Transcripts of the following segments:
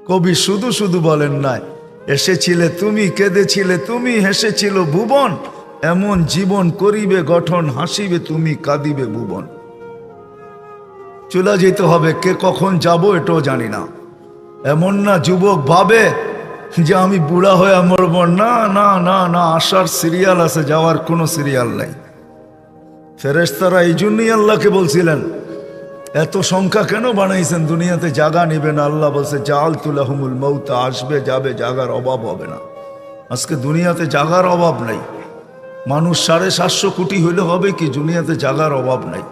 কবি শুধু শুধু বলেন নাই, এসেছিলে তুমি, কেঁদেছিলে তুমি, হেসেছিল ভুবন, এমন জীবন করিবে গঠন, হাসিবে তুমি, কাঁদিবে ভুবন। চলে যেতে হবে, কে কখন যাব এটাও জানি না। এমন না যুবক ভাবে যে আমি বুড়া হয়ে মরব, না না না না, আসার সিরিয়াল আছে, যাওয়ার কোনো সিরিয়াল নাই। ফেরেশতারা এই জন্যই আল্লাহকে বলছিলেন, এত সংখ্যা কেন বানাইছেন, দুনিয়াতে জায়গা নিবে না। আল্লাহ বলছে জাআলতু লাহুমুল মাউত, আসবে যাবে, জায়গার অভাব হবে না। আজকে দুনিয়াতে জায়গার অভাব নাই। মানুষ 750 কোটি হইলে হবে কি, দুনিয়াতে জায়গার অভাব নাই।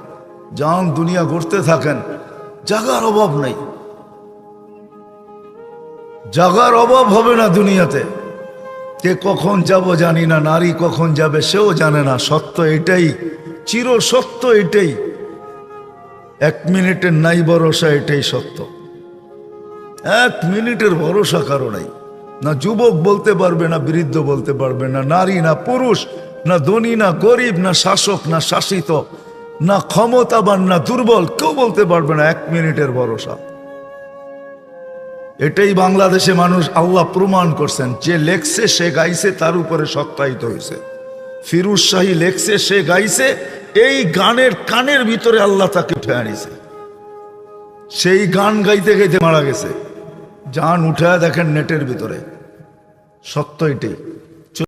যান দুনিয়া ঘুরতে থাকেন, জায়গার অভাব নাই, জায়গার অভাব হবে না দুনিয়াতে। কে কখন যাব জানি না, নারী কখন যাবে সেও জানে না। সত্য এটাই, চির সত্য এটাই, 1 মিনিটের নাই ভরসা, এটাই সত্য। 1 মিনিটের ভরসা কারো নাই। না যুবক বলতে পারবে, না বৃদ্ধ বলতে পারবে, না নারী না পুরুষ, না ধনী না গরিব, না শাসক না শাসিত, না ক্ষমতাবান না দুর্বল, কেউ বলতে পারবে না 1 মিনিটের ভরসা। এটাই বাংলাদেশে মানুষ আল্লাহ প্রমাণ করছেন। যে লেখছে সে গাইছে, তার উপরে সত্যায়িত হয়েছে। ফিরোজ শাহী লেখছে, সে গাইছে, এই গানের কানের ভিতরে আল্লাহ তাকে উঠে আনিছে। সেই গান গাইতে গাইতে মারা গেছে। যান উঠে দেখেন নেটের ভিতরে, সত্য এটাই।